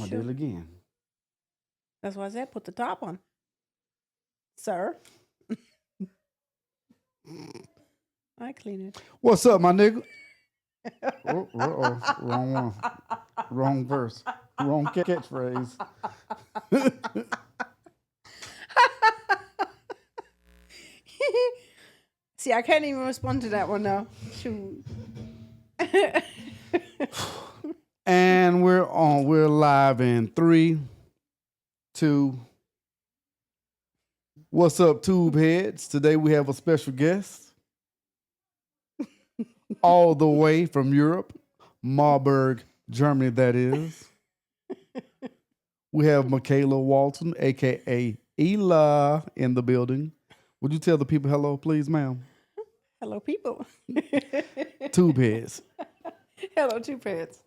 I did it again. That's why I said put the top on, sir. I clean it. What's up, my nigga? Wrong one. Wrong verse. Wrong catchphrase. See, I can't even respond to that one now. Shoot. And we're on. We're live in 3, 2. What's up, tube heads? Today we have a special guest, all the way from Europe, Marburg, Germany. That is. We have Michaela Walton, aka Ela, in the building. Would you tell the people hello, please, ma'am? Hello, people. Tube heads. Hello, two pants.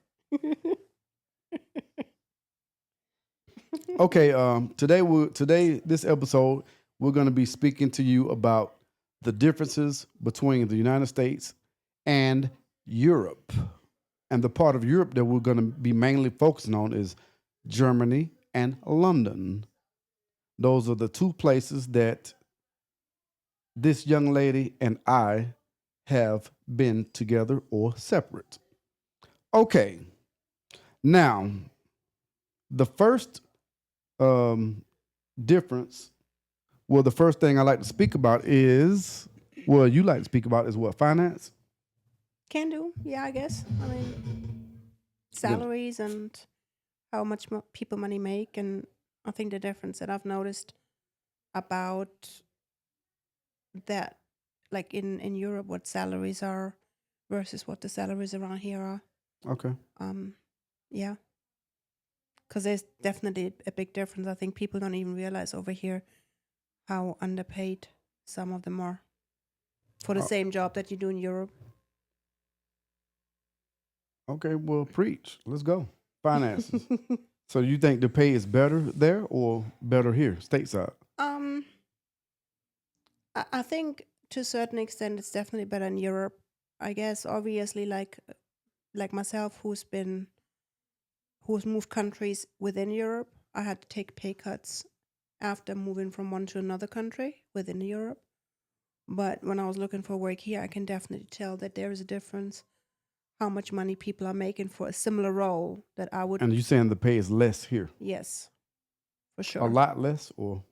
Okay, today this episode we're going to be speaking to you about the differences between the United States and Europe. And the part of Europe that we're going to be mainly focusing on is Germany and London. Those are the two places that this young lady and I have been together or separate. Okay. Now, the first difference, well, the first thing I like to speak about is, well, you like to speak about is what, finance? Can do. Yeah, I guess. I mean, salaries and how much people money make. And I think the difference that I've noticed about that, like in Europe, what salaries are versus what the salaries around here are. Okay. Yeah. Because there's definitely a big difference. I think people don't even realize over here how underpaid some of them are for the same job that you do in Europe. Okay, well, preach. Let's go. Finances. So you think the pay is better there or better here, stateside? I think to a certain extent it's definitely better in Europe. I guess obviously like myself who's moved countries within Europe, I had to take pay cuts after moving from one to another country within Europe. But when I was looking for work here, I can definitely tell that there is a difference how much money people are making for a similar role that I would. And you saying the pay is less here? Yes, for sure. A lot less, or?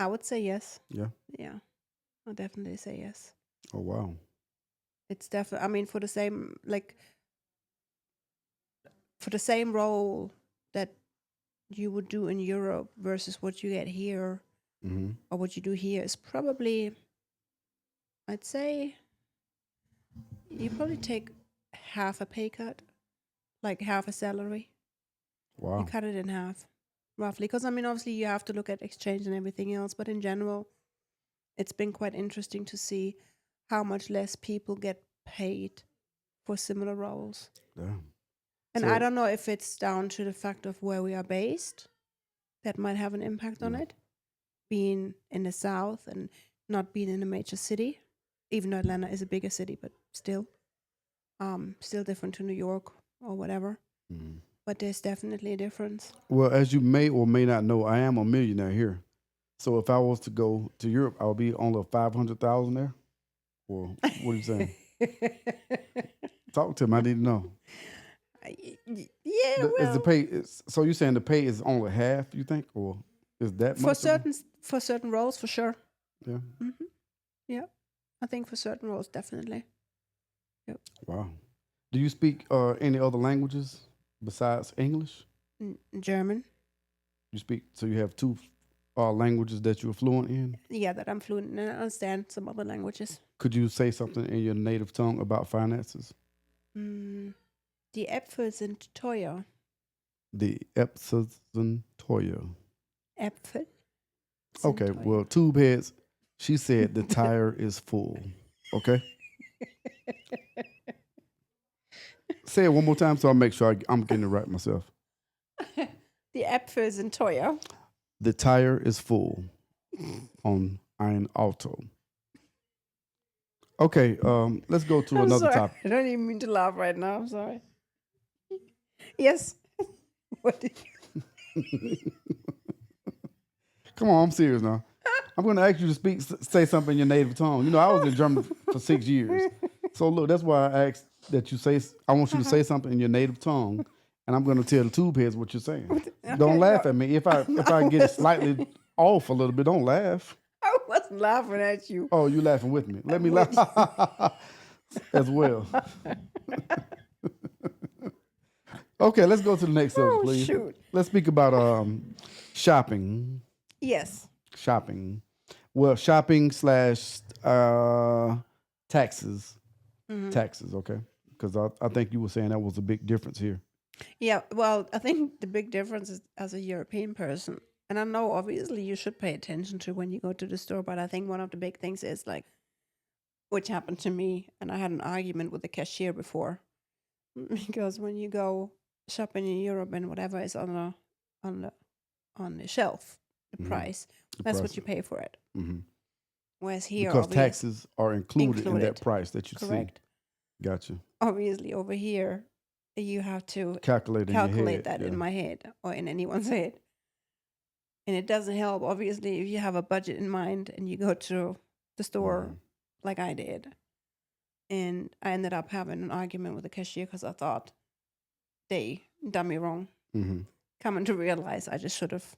I would say yes. Yeah. Yeah, I'll definitely say yes. Oh, wow. It's definitely, I mean, for the same role that you would do in Europe versus what you get here or what you do here is probably, I'd say, you probably take half a pay cut, like half a salary. Wow. You cut it in half, roughly. Because, I mean, obviously you have to look at exchange and everything else, but in general, it's been quite interesting to see how much less people get paid for similar roles. Damn. And I don't know if it's down to the fact of where we are based. That might have an impact on it. Being in the South and not being in a major city, even though Atlanta is a bigger city, but still different to New York or whatever. But there's definitely a difference. Well, as you may or may not know, I am a millionaire here. So if I was to go to Europe, I would be only 500,000 there. Or what are you saying? Talk to him. I need to know. Yeah, Is the pay? So you're saying the pay is only half? You think, or is that much? For certain roles, for sure. Yeah. Yeah, I think for certain roles, definitely. Yep. Wow. Do you speak any other languages besides English? German. You speak. So you have two languages that you're fluent in. Yeah, that I'm fluent in. And I understand some other languages. Could you say something in your native tongue about finances? Die Äpfel sind teuer. The Äpfel sind teuer. Äpfel. Okay, well, tube heads, she said the tire is full. Okay? Say it one more time so I make sure I'm getting it right myself. Die Äpfel sind teuer. The tire is full on ein Auto. Okay, let's go to another topic. I don't even mean to laugh right now. I'm sorry. Yes. What did Come on, I'm serious now. I'm going to ask you to say something in your native tongue. You know, I was in Germany for 6 years. So look, that's why I asked that you say. I want you to say something in your native tongue, and I'm going to tell the tube heads what you're saying. Don't laugh at me. If I get it slightly off a little bit, don't laugh. I wasn't laughing at you. Oh, you laughing with me? Let me laugh as well. Okay, let's go to the next subject, please. Shoot. Let's speak about shopping. Yes. Shopping. Well, shopping / taxes. Taxes, okay? Because I think you were saying that was a big difference here. Yeah, well, I think the big difference is as a European person, and I know obviously you should pay attention to when you go to the store, but I think one of the big things is like, which happened to me, and I had an argument with the cashier before, because when you go shopping in Europe and whatever is on the shelf, the price, that's what you pay for it. Mm-hmm. Whereas here, Because taxes are included in that price that you correct. see. Gotcha. Obviously, over here, you have to Calculate that in my head or in anyone's head. And it doesn't help, obviously, if you have a budget in mind and you go to the store like I did. And I ended up having an argument with the cashier because I thought they done me wrong. Mm-hmm. Coming to realize I just should have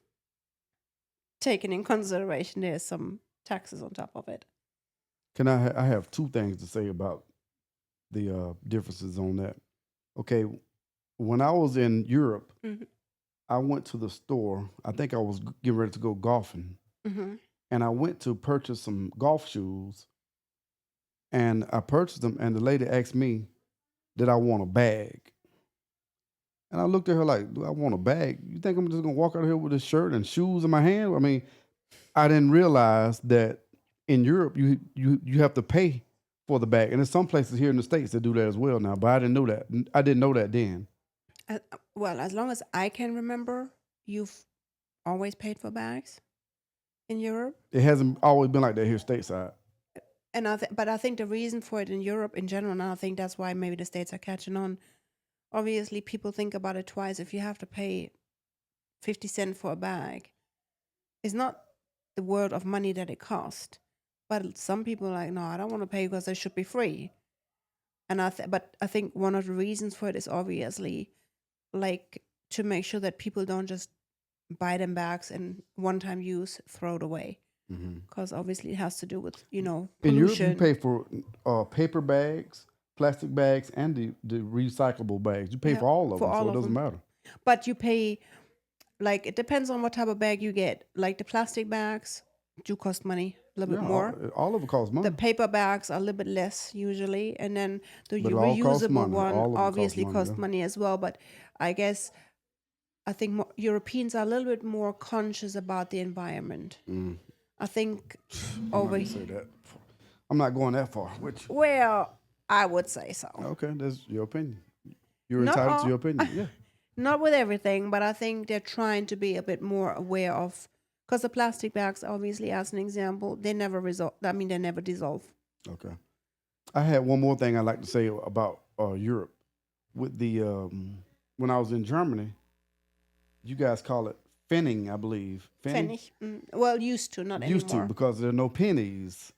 taken in consideration there's some taxes on top of it. Can I have two things to say about the differences on that. Okay, when I was in Europe, I went to the store. I think I was getting ready to go golfing, and I went to purchase some golf shoes, and I purchased them, and the lady asked me, did I want a bag? And I looked at her like, do I want a bag? You think I'm just going to walk out here with a shirt and shoes in my hand? I mean, I didn't realize that in Europe, you have to pay for the bag. And there's some places here in the States that do that as well now, but I didn't know that. I didn't know that then. Well, as long as I can remember, you've always paid for bags in Europe. It hasn't always been like that here stateside. And but I think the reason for it in Europe in general, and I think that's why maybe the States are catching on. Obviously, people think about it twice. If you have to pay 50 cents for a bag, it's not the world of money that it costs. But some people are like, no, I don't want to pay because they should be free. And but I think one of the reasons for it is obviously like to make sure that people don't just buy them bags and one-time use, throw it away. Because obviously it has to do with, pollution. In Europe, you pay for paper bags, plastic bags, and the recyclable bags. You pay for all of them, so it doesn't matter. But you pay, like, it depends on what type of bag you get. Like the plastic bags do cost money, a little bit more. All of it costs money. The paper bags are a little bit less usually. And then the But it all costs reusable money. one All of it obviously costs yeah. money as well. But I guess I think Europeans are a little bit more conscious about the environment. I think over here. I'm not going that far. Well, I would say so. Okay, that's your opinion. You're entitled to your opinion. Yeah. Not with everything, but I think they're trying to be a bit more aware of, because the plastic bags, obviously, as an example, they never they never dissolve. Okay. I had one more thing I'd like to say about Europe. With the when I was in Germany, you guys call it Pfennig, I believe. Pfennig. Well, used to, not used anymore. To, because there are no pennies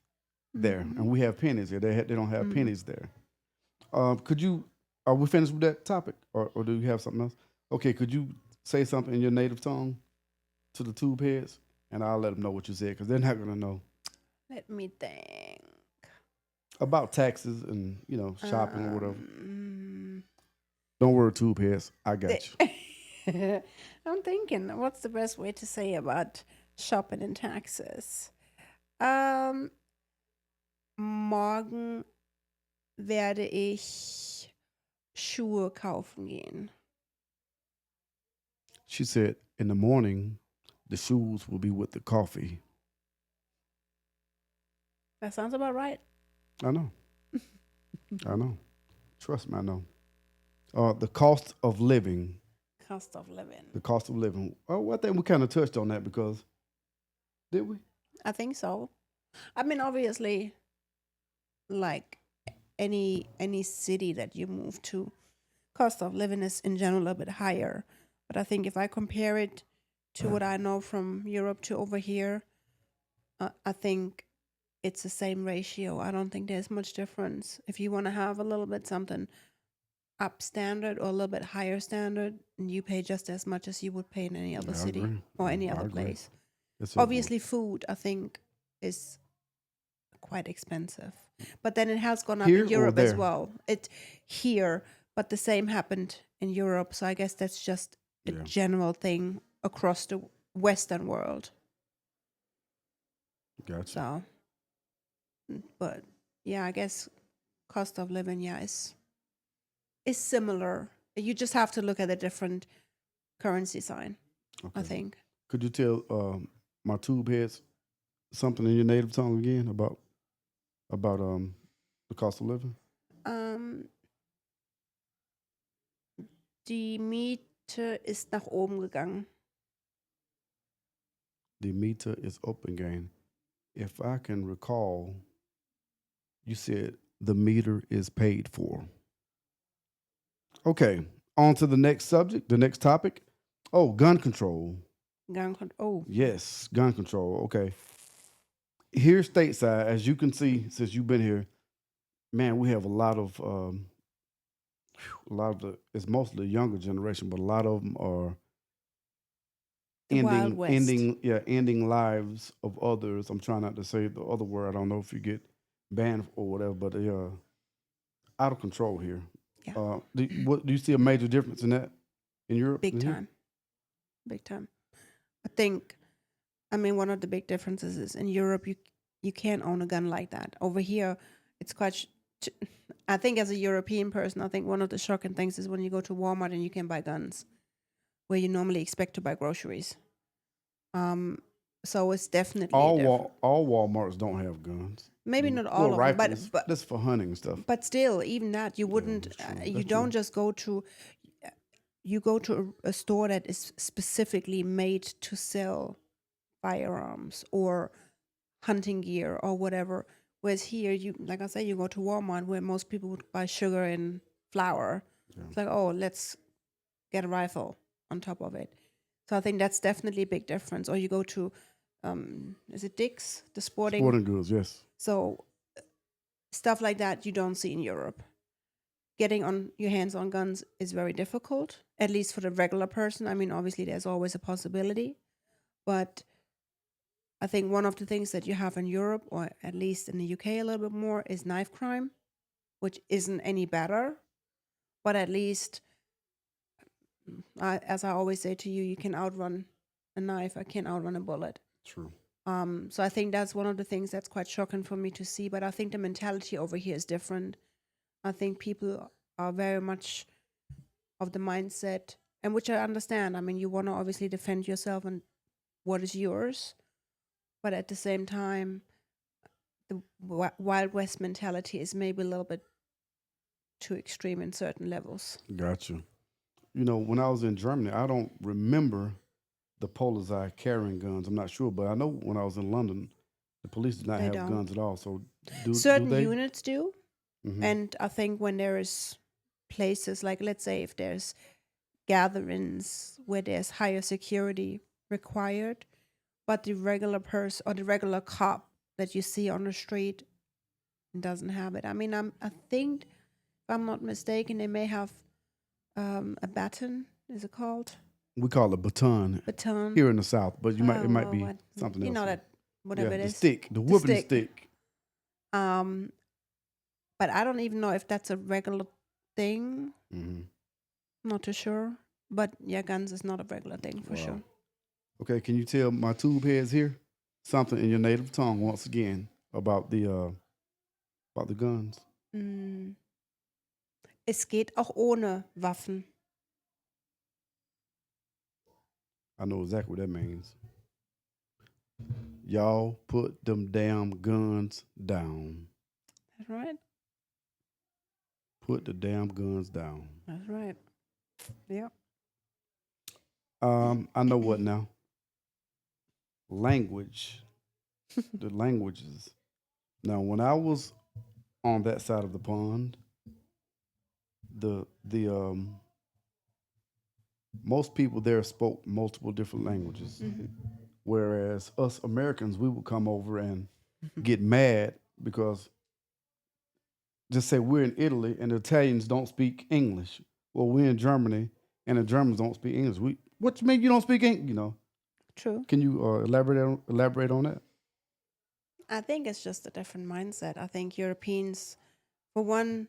there, and we have pennies here. They don't have pennies there. Are we finished with that topic, or do you have something else? Okay, could you say something in your native tongue to the tube heads, and I'll let them know what you said, because they're not going to know. Let me think. About taxes and, shopping or whatever. Don't worry, tube heads. I got you. I'm thinking, what's the best way to say about shopping and taxes? Morgen werde ich Schuhe kaufen gehen. She said, in the morning, the shoes will be with the coffee. That sounds about right. I know. I know. Trust me, I know. The cost of living. Cost of living. The cost of living. Well, I think we kind of touched on that because, did we? I think so. I mean, obviously, like any city that you move to, cost of living is in general a bit higher. But I think if I compare it to what I know from Europe to over here, I think it's the same ratio. I don't think there's much difference. If you want to have a little bit something up standard or a little bit higher standard, and you pay just as much as you would pay in any other Yeah, I city agree. or any I other agree. place. It's a- Obviously, food I think is quite expensive, but then it has gone up Here in or Europe as there? well. It here, but the same happened in Europe. So I guess that's just a Yeah. general thing across the Western world. Gotcha. So, but yeah, I guess cost of living, yeah, is similar. You just have to look at a different currency sign, I Okay. think. Could you tell my tube heads something in your native tongue again about the cost of living? Ähm, die Miete ist nach oben gegangen. The meter is up again. If I can recall, you said the meter is paid for. Okay, on to the next subject, the next topic. Oh, gun control. Oh, Yes, gun control. Okay. Here stateside, as you can see, since you've been here, man, we have a lot of it's mostly the younger generation, but a lot of them are the Wild West. ending lives of others. I'm trying not to say the other word. I don't know if you get banned or whatever, but they are out of control here. Yeah. Do you see a major difference in that in Europe? Big and here? time. Big time. I think, I mean, one of the big differences is in Europe, you can't own a gun like that. Over here, it's quite. I think as a European person, I think one of the shocking things is when you go to Walmart and you can buy guns, where you normally expect to buy groceries. So it's definitely different. All Walmarts don't have guns. Maybe not all of them, rifles, but that's for hunting and stuff. but still, even that you wouldn't. that's true. You That's don't true. just go to. You go to a store that is specifically made to sell firearms or hunting gear or whatever. Whereas here, you like I say, you go to Walmart where most people would buy sugar and flour. Yeah. It's like, oh, let's get a rifle on top of it. So I think that's definitely a big difference. Or you go to, is it Dick's, the Sporting goods, yes. So stuff like that you don't see in Europe. Getting on your hands on guns is very difficult, at least for the regular person. I mean, obviously there's always a possibility, but I think one of the things that you have in Europe, or at least in the UK a little bit more, is knife crime, which isn't any better, but at least, as I always say to you, you can outrun a knife. I can't outrun a bullet. True. So I think that's one of the things that's quite shocking for me to see. But I think the mentality over here is different. I think people are very much of the mindset, and which I understand. I mean, you want to obviously defend yourself and what is yours, but at the same time, the Wild West mentality is maybe a little bit too extreme in certain levels. Gotcha. You know, when I was in Germany, I don't remember the Polizei carrying guns. I'm not sure, but I know when I was in London, the police did not They have don't. guns at all. So Certain do they? units do, Mhm. and I think when there is places like, let's say, if there's gatherings where there's higher security required, but the regular person or the regular cop that you see on the street doesn't have it. I mean, I think, if I'm not mistaken, they may have a baton. Is it called We call it baton baton? here in the South, but it might well, be what- something you else. know that whatever yeah, it the is. stick, the whooping stick. stick. But I don't even know if that's a regular thing. hmm Not too sure. But yeah, guns is not a regular thing for Wow. sure. Okay, can you tell my tube heads here something in your native tongue once again about the guns? Mm. Es geht auch ohne Waffen. I know exactly what that means. Y'all put them damn guns down. That's right. Put the damn guns down. That's right. Yeah. I know what now. Language. The languages. Now, when I was on that side of the pond, the most people there spoke multiple different languages. Whereas us Americans, we would come over and get mad because just say we're in Italy and the Italians don't speak English. Well, we're in Germany and the Germans don't speak English. What you mean you don't speak English? True. Can you elaborate on that? I think it's just a different mindset. I think Europeans, for one,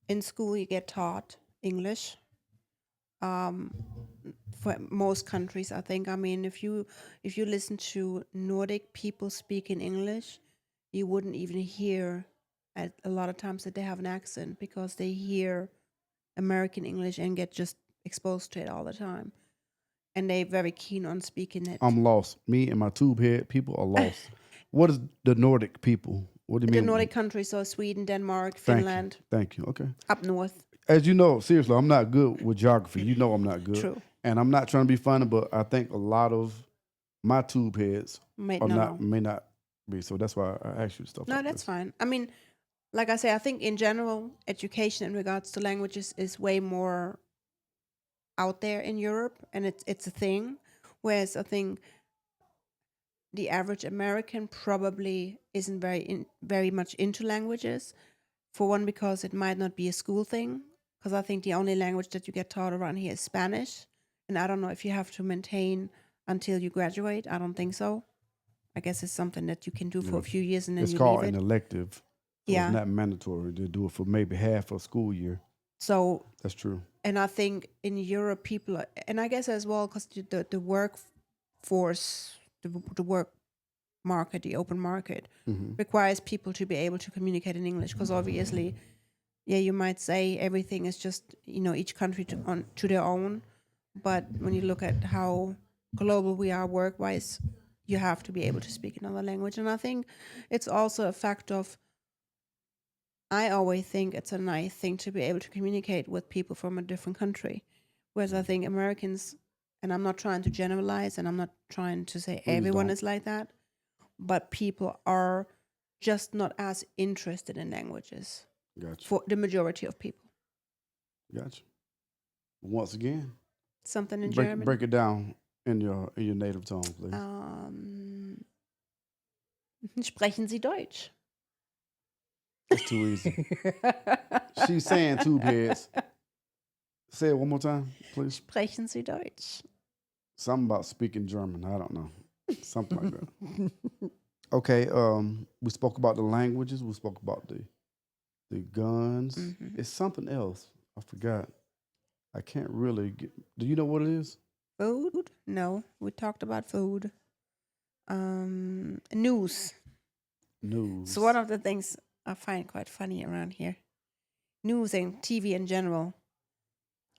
in school you get taught English. For most countries, I think. I mean, if you listen to Nordic people speak in English, you wouldn't even hear at a lot of times that they have an accent because they hear American English and get just exposed to it all the time, and they're very keen on speaking it. I'm lost. Me and my tube head people are lost. What is the Nordic people? What do you The mean? Nordic countries, so Sweden, Denmark, Thank Finland, you. Thank you. Okay. up north. As you know, seriously, I'm not good with geography. You know I'm not good. True. And I'm not trying to be funny, but I think a lot of my tube heads May may not be. So that's why I asked you stuff. No, like that's this. fine. I mean, like I say, I think in general, education in regards to languages is way more out there in Europe, and it's a thing. Whereas I think the average American probably isn't very much into languages. For one, because it might not be a school thing. Because I think the only language that you get taught around here is Spanish, and I don't know if you have to maintain until you graduate. I don't think so. I guess it's something that you can do for a few years and then It's you called leave an it. elective. So Yeah. it's not mandatory to do it for maybe half a school year. So, That's true. and I think in Europe, people, and I guess as well, because the workforce, the work market, the open market, requires people to be able to communicate in English. Because obviously, yeah, you might say everything is just, each country to their own. But when you look at how global we are work-wise, you have to be able to speak another language. And I think it's also a fact of, I always think it's a nice thing to be able to communicate with people from a different country. Whereas I think Americans, and I'm not trying to generalize and I'm not trying to say everyone don't. is like that, but people are just not as interested in languages Gotcha. for the majority of people. Gotcha. Once again, Something in break German. it down in your native tongue, please. Sprechen Sie Deutsch? It's too easy. She's saying tube heads. Say it one more time, please. Sprechen Sie Deutsch? Something about speaking German. I don't know. Something like that. Okay. We spoke about the languages. We spoke about the guns. It's something else. I forgot. I can't really get. Do you know what it is? Food? No, we talked about food. News. News. So one of the things I find quite funny around here, news and TV in general.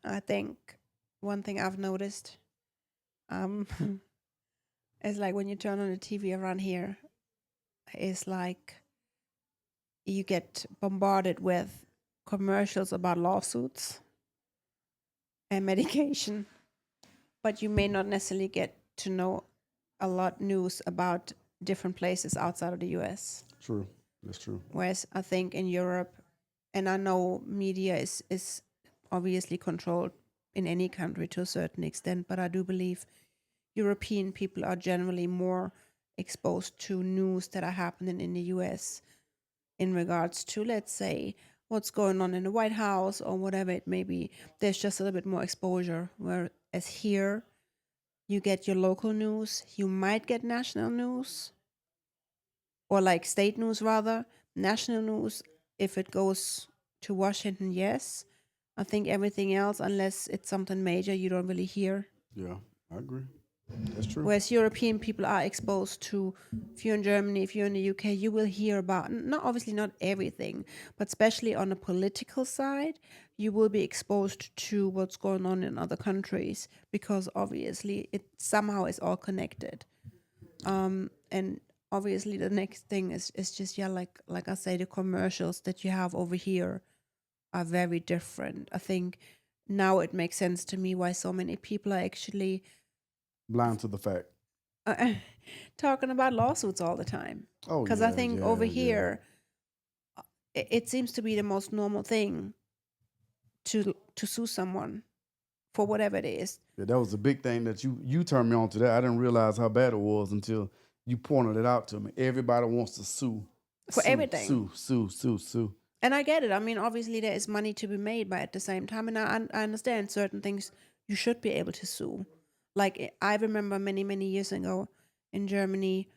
I think one thing I've noticed is like when you turn on the TV around here, it's like you get bombarded with commercials about lawsuits and medication, but you may not necessarily get to know a lot news about different places outside of the US. True. That's true. Whereas I think in Europe, and I know media is obviously controlled in any country to a certain extent, but I do believe European people are generally more exposed to news that are happening in the US in regards to, let's say, what's going on in the White House or whatever it may be. There's just a little bit more exposure, whereas here you get your local news, you might get national news, or like state news rather. National news, if it goes to Washington, yes. I think everything else, unless it's something major, you don't really hear. Yeah, I agree. That's true. Whereas European people are exposed to, if you're in Germany, if you're in the UK, you will hear about, obviously not everything, but especially on the political side, you will be exposed to what's going on in other countries because obviously it somehow is all connected. And obviously the next thing is just, yeah, like I say, the commercials that you have over here are very different. I think now it makes sense to me why so many people are actually Blind to the fact. talking about lawsuits all the time. Oh, Because yeah, I think yeah, over yeah. here, it seems to be the most normal thing to sue someone for whatever it is. Yeah, that was the big thing that you turned me on to that. I didn't realize how bad it was until you pointed it out to me. Everybody wants to sue. For everything. Sue. And I get it. I mean, obviously there is money to be made, but at the same time, and I understand certain things you should be able to sue. Like I remember many years ago in Germany,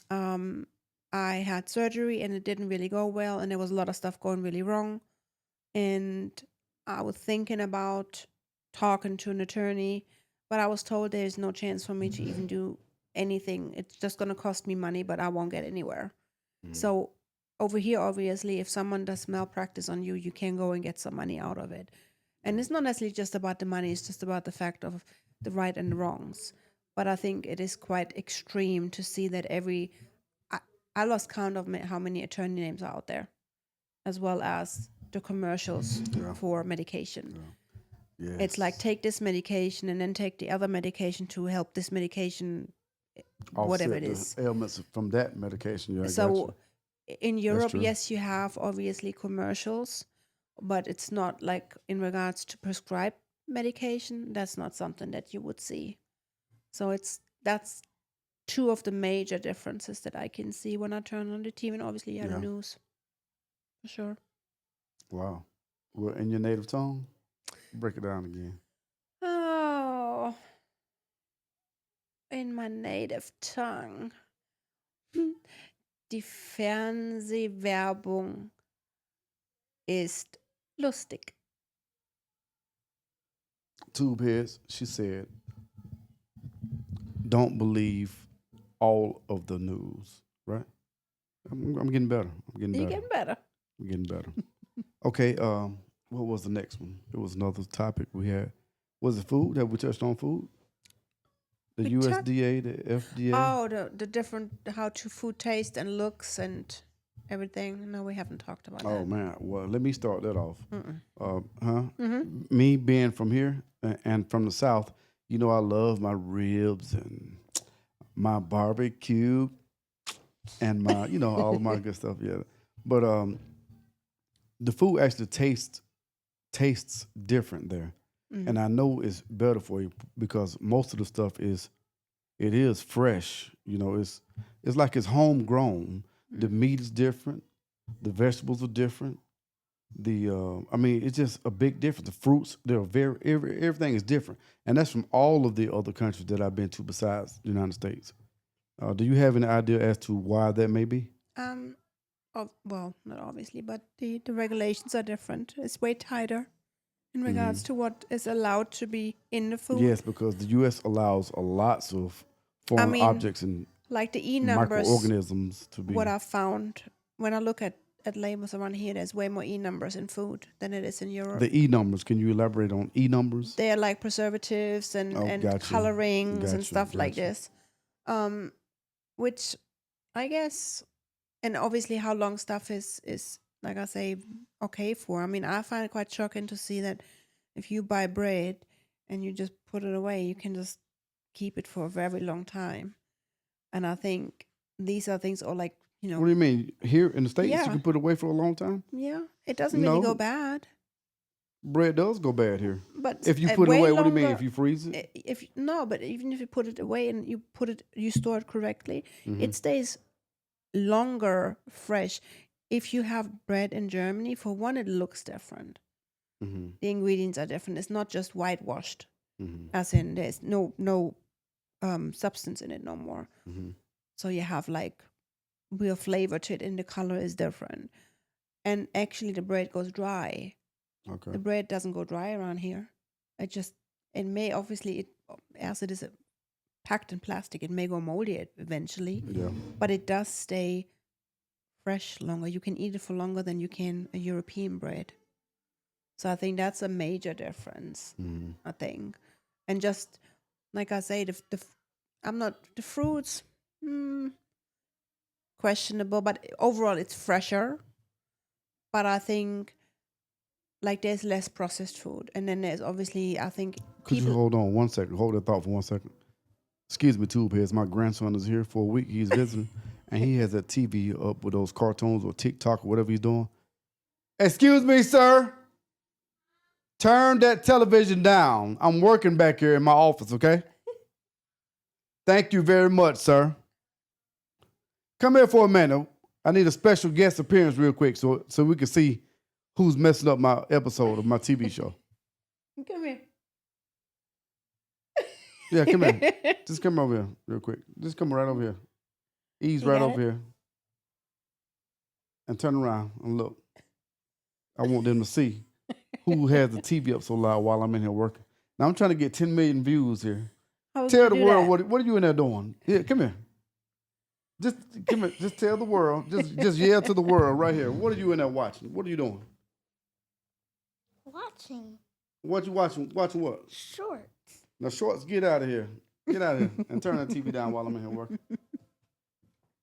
I had surgery and it didn't really go well, and there was a lot of stuff going really wrong. And I was thinking about talking to an attorney, but I was told there's no chance for me to even do anything. It's just going to cost me money, but I won't get anywhere. So over here, obviously, if someone does malpractice on you, you can go and get some money out of it. And it's not necessarily just about the money, it's just about the fact of the right and the wrongs. But I think it is quite extreme to see that I lost count of how many attorney names are out there, as well as the commercials for medication. Yeah. It's like take this medication and then take the other medication to help this medication, whatever it is. The ailments from that medication. Yeah, I got So you. in Europe, true. yes, you have obviously commercials, but it's not like in regards to prescribed medication. That's not something that you would see. So that's two of the major differences that I can see when I turn on the TV, and obviously you have the news, for sure. Wow. Well, in your native tongue, break it down again. Oh, in my native tongue. Die Fernsehwerbung ist lustig. Tubeheads, she said, don't believe all of the news, right? I'm getting better. You getting better. I'm getting better. Okay, what was the next one? It was another topic we had. Was it food? Have we touched on food? The USDA, the FDA? Oh, the different, how to food taste and looks and everything. No, we haven't talked about that. Oh, man. Well, let me start that off. Me being from here and from the South, you know I love my ribs and my barbecue and my, all of my good stuff. Yeah. But the food actually tastes different there. And I know it's better for you because most of the stuff is fresh. It's like it's homegrown. The meat is different. The vegetables are different. It's just a big difference. The fruits, everything is different. And that's from all of the other countries that I've been to besides the United States. Do you have any idea as to why that may be? Well, not obviously, but the regulations are different. It's way tighter in regards to what is allowed to be in the food. Yes, because the U.S. allows lots of foreign objects and like the E numbers, microorganisms to be. What I found when I look at labels around here, there's way more E numbers in food than it is in Europe. The E numbers, can you elaborate on E numbers? They are like preservatives and colorings and stuff like this, which I guess, and obviously how long stuff is like I say, okay for. I mean, I find it quite shocking to see that if you buy bread and you just put it away, you can just keep it for a very long time. And I think these are things, or like, What do you mean? Here in the States, you can put it away for a long time? Yeah, it doesn't really go bad. Bread does go bad here. But if you put it away, what do you mean? If you freeze it? But even if you put it away and you store it correctly, it stays longer fresh. If you have bread in Germany, for one, it looks different. The ingredients are different. It's not just whitewashed, as in there's no substance in it no more. So you have like real flavor to it, and the color is different. And actually, the bread goes dry. Okay. The bread doesn't go dry around here. As it is packed in plastic, it may go moldy eventually. Yeah. But it does stay fresh longer. You can eat it for longer than you can a European bread. So I think that's a major difference. I think, and just like I say, the fruits questionable, but overall it's fresher. But I think like there's less processed food, and then there's obviously I think. Could you hold on 1 second? Hold that thought for 1 second. Excuse me, Tubeheads. My grandson is here for a week. He's visiting, and he has that TV up with those cartoons or TikTok or whatever he's doing. Excuse me, sir. Turn that television down. I'm working back here in my office, okay? Thank you very much, sir. Come here for a minute. I need a special guest appearance real quick so we can see who's messing up my episode of my TV show. Come here. Yeah, come here. Just come over here real quick. Just come right over here. Ease You right got over it? here. And turn around and look. I want them to see who has the TV up so loud while I'm in here working. Now I'm trying to get 10 million views here. How would Tell you the do world that? what are you in there doing? Here, come here. Just come here. Just tell the world. Just yell to the world right here. What are you in there watching? What are you doing? Watching What you watching? Watching what? shorts. Now, Shorts, get out of here. Get out of here and turn that TV down while I'm in here working.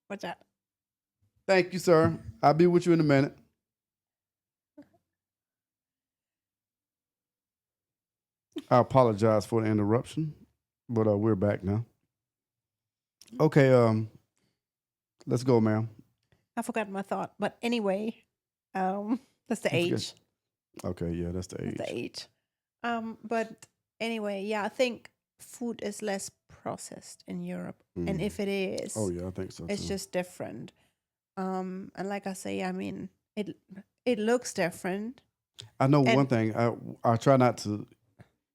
What's that? Thank you, sir. I'll be with you in a minute. I apologize for the interruption, but we're back now. Okay, let's go, ma'am. I forgot my thought. But anyway, that's the I forget. age. Okay, yeah, that's the age. That's the age. But anyway, yeah, I think food is less processed in Europe. And if it is, Oh yeah, I think so. it's too. just different. And like I say, I mean, it looks different. I know and- one thing. I try not to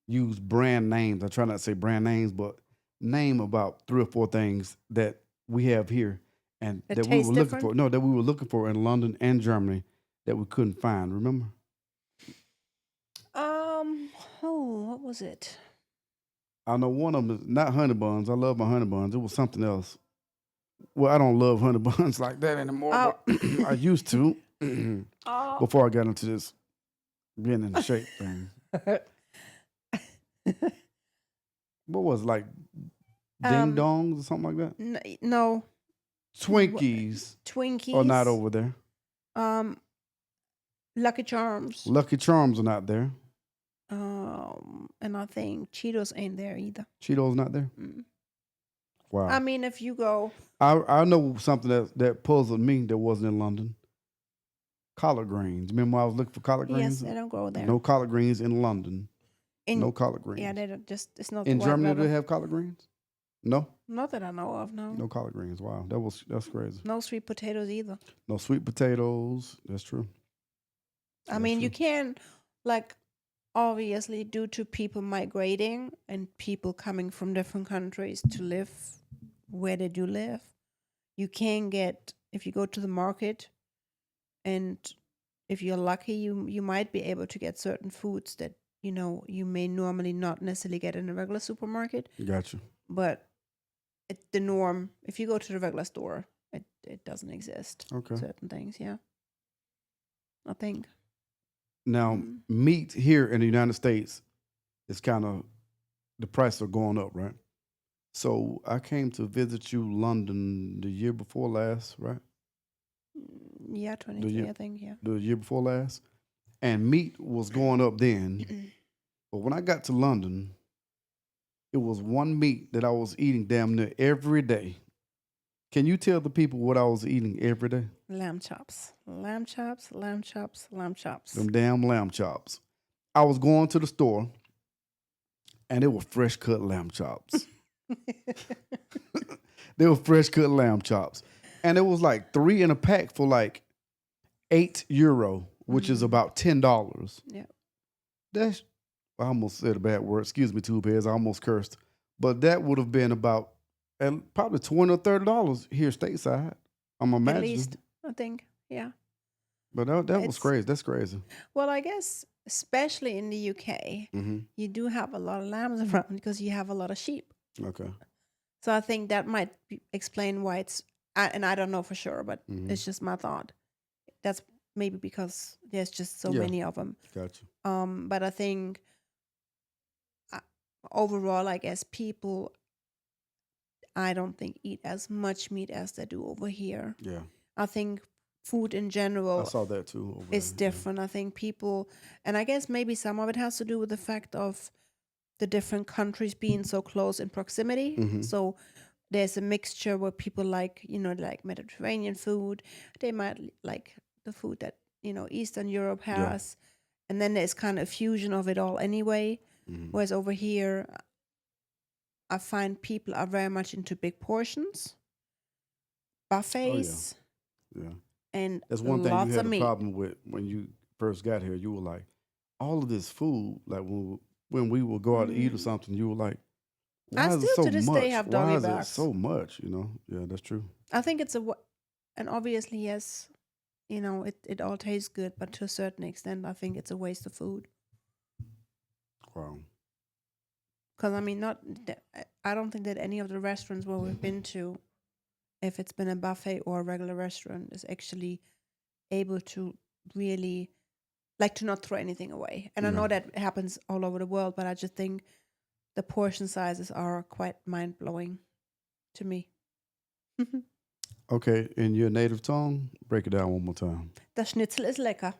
use brand names. I try not to say brand names, but name about 3 or 4 things that we have here and That that we taste were looking different? for. No, that we were looking for in London and Germany that we couldn't find. Remember? Oh, what was it? I know one of them is not honey buns. I love my honey buns. It was something else. Well, I don't love honey buns like that anymore. Oh. But I used to Oh, before I got into this getting in shape thing. What was it, like ding dongs or something like that? no, Twinkies Twinkies are not over there. Lucky Charms. Lucky Charms are not there. And I think Cheetos ain't there either. Cheetos not there. Mm. Wow. I mean, if you go, I know something that puzzled me that wasn't in London. Collard greens. Remember when I was looking for collard yes, greens? they don't go there. No collard greens in London. In, No collard greens. yeah, they don't just. It's not In the white Germany, do leather. they have collard greens? No, Not that I know of. No, no collard greens. Wow, that's crazy. no sweet potatoes either. No sweet potatoes. That's true. I mean, you can, like, obviously, due to people migrating and people coming from different countries to live where they do live, you can get, if you go to the market and if you're lucky, you might be able to get certain foods that, you may normally not necessarily get in a regular supermarket, Gotcha. but it's the norm. If you go to the regular store, it doesn't exist. Okay. Certain things, yeah. I think. Now, meat here in the United States is kind of, the prices are going up, right? So I came to visit you London the year before last, right? Yeah, 23, you- I think, yeah. The year before last. And meat was going up then. But when I got to London, it was one meat that I was eating damn near every day. Can you tell the people what I was eating every day? Lamb chops. Lamb chops, lamb chops, lamb chops. Them damn lamb chops. I was going to the store and they were fresh cut lamb chops. They were fresh cut lamb chops. And it was like 3 in a pack for like €8, which is about $10. Yeah. That's, I almost said a bad word. Excuse me, two pairs. I almost cursed. But that would have been about probably $20 or $30 here stateside. I'm imagining. At least, I think, yeah. But that was It's- crazy. That's crazy. Well, I guess, especially in the UK, Mm-hmm. you do have a lot of lambs around because you have a lot of sheep. Okay. So I think that might explain why it's, and I don't know for sure, but Mhm. it's just my thought. That's maybe because there's just so Yeah. many of them. Gotcha. But I think overall, I guess people, I don't think eat as much meat as they do over here. Yeah. I think food in general I saw that too. Over is there. different. I think people, and I guess maybe some of it has to do with the fact of the different countries being so close in proximity. Mhm. So there's a mixture where people like, like Mediterranean food. They might like the food that, Eastern Europe has. And then there's kind of a fusion of it all anyway. Mhm. Whereas over here, I find people are very much into big portions, buffets, Yeah. and That's one thing lots you had of a meat. problem with when you first got here. You were like, all of this food, like when we would go out to eat or something, you were like, I why is it still so to this day much? have Why doggy is it bags. so much? You know? Yeah, that's true. I think it's and obviously, yes, it all tastes good, but to a certain extent, I think it's a waste of food. Wow. Because I mean, I don't think that any of the restaurants where we've been to, if it's been a buffet or a regular restaurant, is actually able to really like to not throw anything away. And I know Yeah. that happens all over the world, but I just think the portion sizes are quite mind blowing to me. Okay, in your native tongue, break it down one more time. Das Schnitzel ist lecker.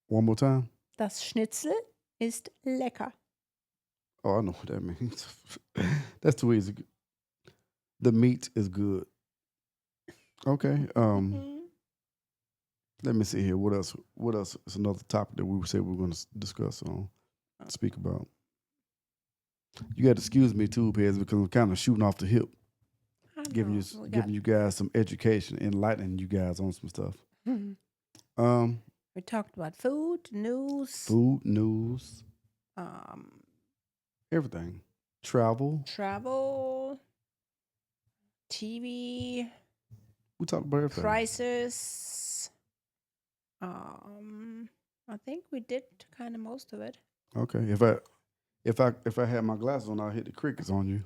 One more time. Das Schnitzel ist lecker. Oh, I know what that means. That's too easy. The meat is good. Okay. Let me see here. What else? What else is another topic that we said we were going to discuss on, speak about? You got to excuse me too, Pez, because I'm kind of shooting off the hip, giving you guys some education, enlightening you guys on some stuff. We talked about food news, everything, travel, TV. We talked about everything. Prices. I think we did kind of most of it. Okay, if I had my glasses on, I'd hit the crickets on you.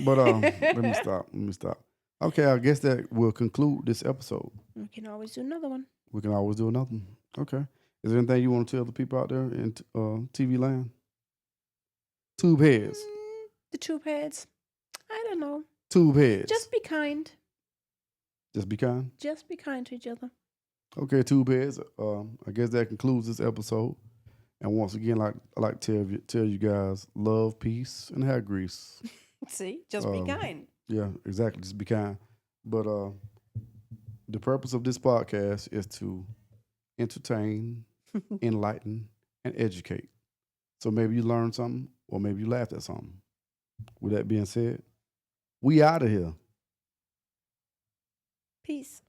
But let me stop. Okay, I guess that will conclude this episode. We can always do another one. We can always do another one. Okay. Is there anything you want to tell the people out there in TV land? Tube heads. The tube heads. I don't know. Tube heads. Just be kind. Just be kind. Just be kind to each other. Okay, tube heads. I guess that concludes this episode. And once again, I like to tell you guys, love, peace, and hair grease. See, just be kind. Yeah, exactly. Just be kind. But the purpose of this podcast is to entertain, enlighten, and educate. So maybe you learned something, or maybe you laughed at something. With that being said, we out of here. Peace.